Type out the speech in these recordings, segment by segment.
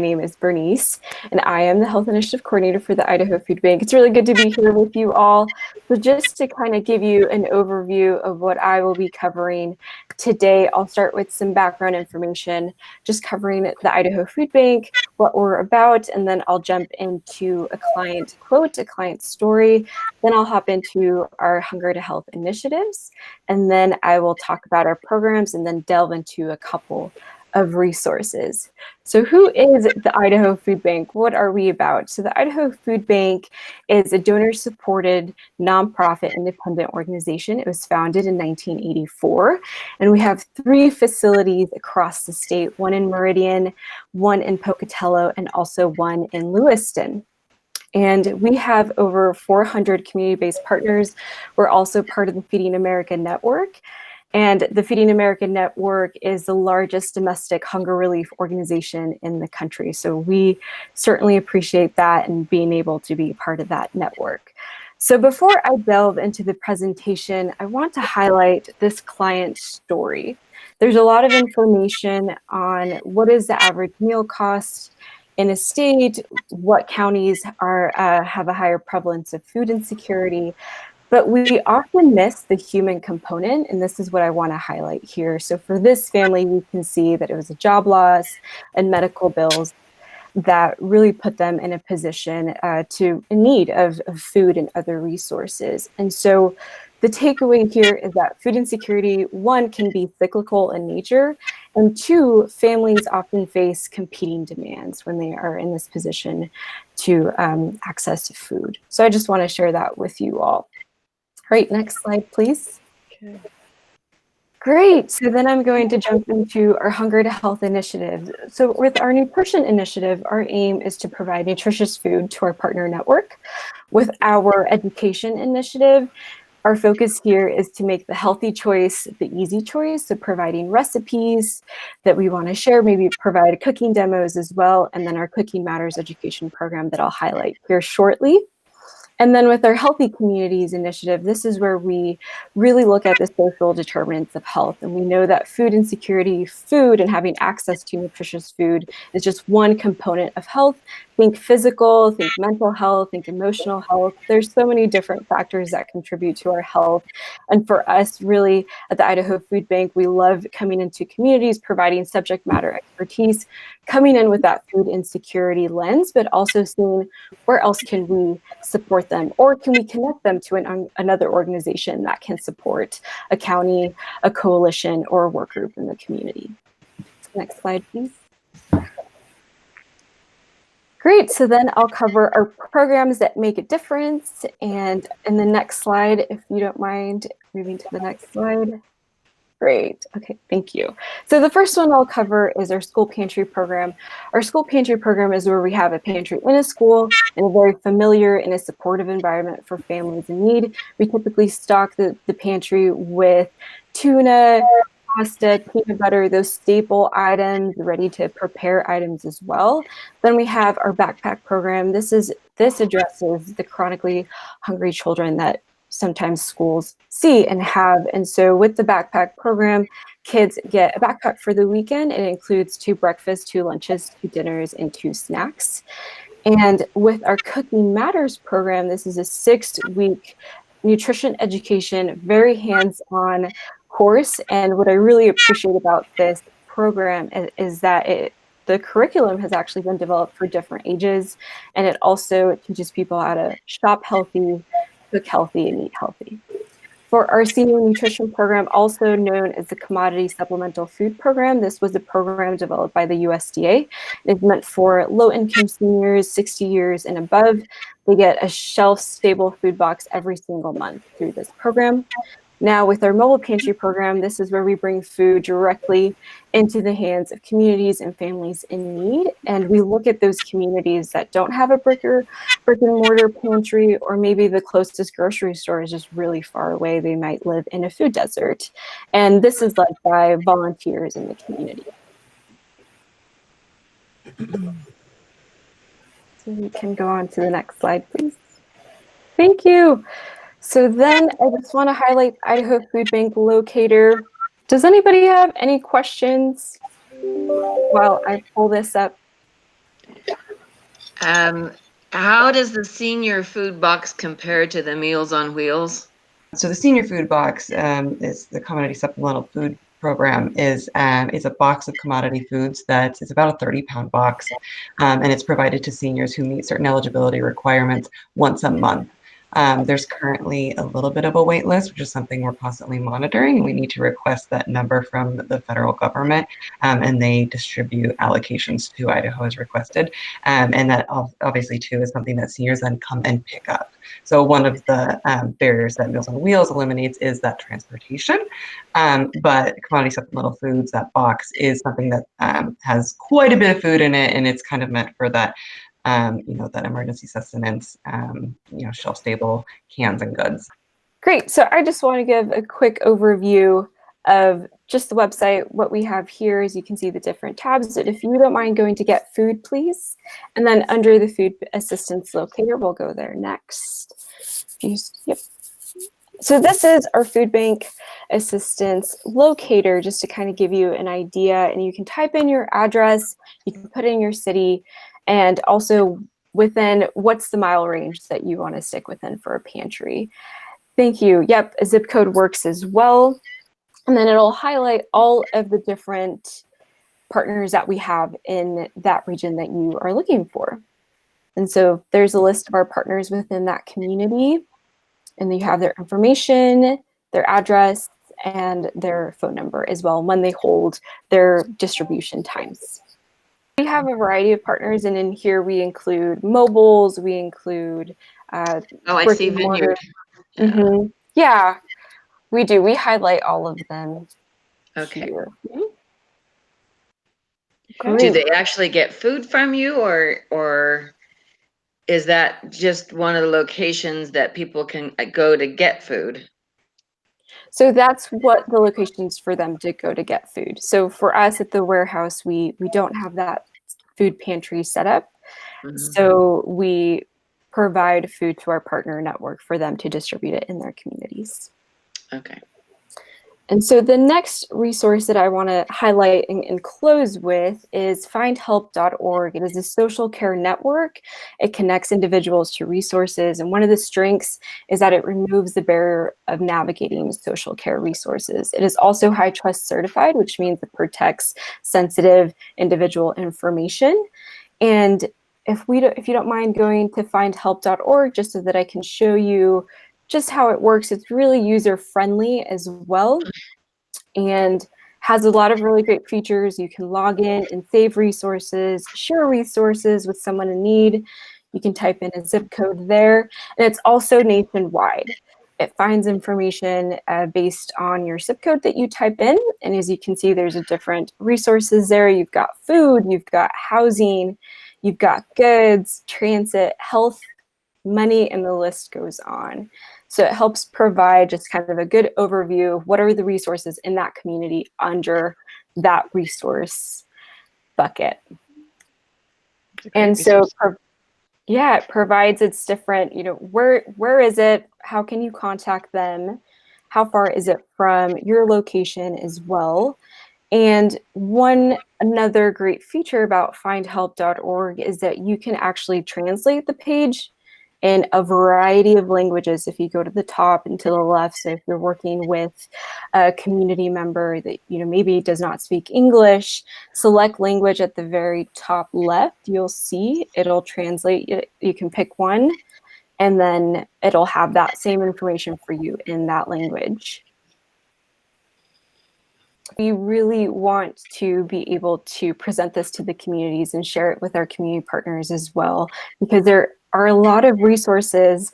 name is Berenice, and I am the Health Initiative Coordinator for the Idaho Foodbank. It's really good to be here with you all. So just to kind of give you an overview of what I will be covering today, I'll start with some background information, just covering the Idaho Foodbank, what we're about, and then I'll jump into a client quote, a client story. Then I'll hop into our Hunger to Health initiatives, and then I will talk about our programs and then delve into a couple of resources. So who is the Idaho Foodbank? What are we about? So the Idaho Foodbank is a donor-supported, nonprofit, independent organization. It was founded in 1984, and we have 3 facilities across the state, one in Meridian, one in Pocatello, and also one in Lewiston. And we have over 400 community-based partners. We're also part of the Feeding America Network. And the Feeding America Network is the largest domestic hunger relief organization in the country. So we certainly appreciate that and being able to be part of that network. So before I delve into the presentation, I want to highlight this client story. There's a lot of information on what is the average meal cost in a state, what counties are have a higher prevalence of food insecurity. But we often miss the human component, and this is what I want to highlight here. So for this family, we can see that it was a job loss and medical bills that really put them in a position in need of food and other resources. And so the takeaway here is that food insecurity, 1, can be cyclical in nature, and 2, families often face competing demands when they are in this position to access food. So I just want to share that with you all. Right, next slide, please. Okay. Great, so then I'm going to jump into our Hunger to Health initiative. So with our nutrition initiative, our aim is to provide nutritious food to our partner network. With our education initiative, our focus here is to make the healthy choice the easy choice, so providing recipes that we want to share, maybe provide cooking demos as well, and then our Cooking Matters education program that I'll highlight here shortly. And then with our Healthy Communities initiative, this is where we really look at the social determinants of health. And we know that food insecurity, food and having access to nutritious food is just one component of health. Think physical, think mental health, think emotional health. There's so many different factors that contribute to our health. And for us, really, at the Idaho Foodbank, we love coming into communities, providing subject matter expertise, coming in with that food insecurity lens, but also seeing where else can we support them, or can we connect them to another organization that can support a county, a coalition, or a work group in the community. Next slide, please. Great, so then I'll cover our programs that make a difference. And in the next slide, if you don't mind moving to the next slide. Great, okay, thank you. So the first one I'll cover is our school pantry program. Our school pantry program is where we have a pantry in a school in a very familiar and a supportive environment for families in need. We typically stock the pantry with tuna, pasta, peanut butter, those staple items, ready to prepare items as well. Then we have our backpack program. This addresses the chronically hungry children that sometimes schools see and have. And so with the backpack program, kids get a backpack for the weekend. It includes 2 breakfasts, 2 lunches, 2 dinners, and 2 snacks. And with our Cooking Matters program, this is a 6-week nutrition education, very hands-on course. And what I really appreciate about this program is that the curriculum has actually been developed for different ages, and it also teaches people how to shop healthy, cook healthy, and eat healthy. For our senior nutrition program, also known as the Commodity Supplemental Food Program, this was a program developed by the USDA. It's meant for low-income seniors, 60 years and above. They get a shelf-stable food box every single month through this program. Now, with our mobile pantry program, this is where we bring food directly into the hands of communities and families in need. And we look at those communities that don't have a brick and mortar pantry, or maybe the closest grocery store is just really far away. They might live in a food desert. And this is led by volunteers in the community. So we can go on to the next slide, please. Thank you. So then I just want to highlight Idaho Foodbank Locator. Does anybody have any questions while I pull this up? How does the senior food box compare to the Meals on Wheels? So the senior food box is the commodity supplemental food program is a box of commodity foods that is about a 30-pound box, and it's provided to seniors who meet certain eligibility requirements once a month. There's currently a little bit of a wait list, which is something we're constantly monitoring. We need to request that number from the federal government, and they distribute allocations to Idaho as requested. And that obviously too is something that seniors then come and pick up. So one of the barriers that Meals on Wheels eliminates is that transportation. But commodity supplemental foods, that box is something that has quite a bit of food in it, and it's kind of meant for that that emergency sustenance, shelf-stable cans and goods. Great. So I just want to give a quick overview of just the website. What we have here is you can see the different tabs. But if you don't mind going to Get Food, please. And then under the Food Assistance Locator, we'll go there next. Yep. So this is our food bank assistance locator, just to kind of give you an idea. And you can type in your address, you can put in your city, and also within what's the mile range that you want to stick within for a pantry. Thank you. Yep, a zip code works as well. And then it'll highlight all of the different partners that we have in that region that you are looking for. And so there's a list of our partners within that community, and you have their information, their address, and their phone number as well when they hold their distribution times. We have a variety of partners, and in here we include mobiles, we include I see Vineyard. Mm-hmm. Yeah, we do. We highlight all of them. Okay. Here. Do they actually get food from you, or is that just one of the locations that people can go to get food? So that's what the locations for them to go to get food. So for us at the warehouse, we don't have that food pantry set up. Mm-hmm. So we provide food to our partner network for them to distribute it in their communities. Okay. And so the next resource that I want to highlight and close with is Findhelp.org. It is a social care network. It connects individuals to resources. And one of the strengths is that it removes the barrier of navigating social care resources. It is also high trust certified, which means it protects sensitive individual information. And if you don't mind going to findhelp.org, just so that I can show you just how it works, it's really user-friendly as well, and has a lot of really great features. You can log in and save resources, share resources with someone in need. You can type in a zip code there, and it's also nationwide. It finds information based on your zip code that you type in, and as you can see, there's a different resources there. You've got food, you've got housing, you've got goods, transit, health, money, and the list goes on. So it helps provide just kind of a good overview of what are the resources in that community under that resource bucket. And so, yeah, it provides its different, where is it? How can you contact them? How far is it from your location as well? And another great feature about findhelp.org is that you can actually translate the page in a variety of languages if you go to the top and to the left. So if you're working with a community member that maybe does not speak English, select language at the very top left. You'll see it'll translate. You can pick one, and then it'll have that same information for you in that language. We really want to be able to present this to the communities and share it with our community partners as well, because there are a lot of resources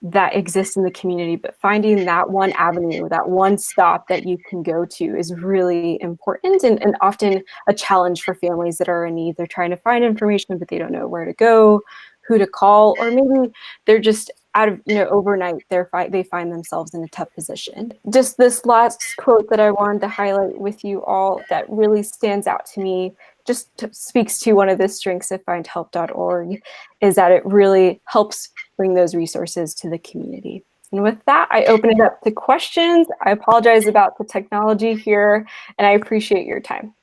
that exist in the community, but finding that one avenue, that one stop that you can go to is really important, and often a challenge for families that are in need. They're trying to find information, but they don't know where to go, who to call, or maybe they're just out of, overnight, they find themselves in a tough position. Just this last quote that I wanted to highlight with you all that really stands out to me, just speaks to one of the strengths of findhelp.org, is that it really helps bring those resources to the community. And with that, I open it up to questions. I apologize about the technology here, and I appreciate your time.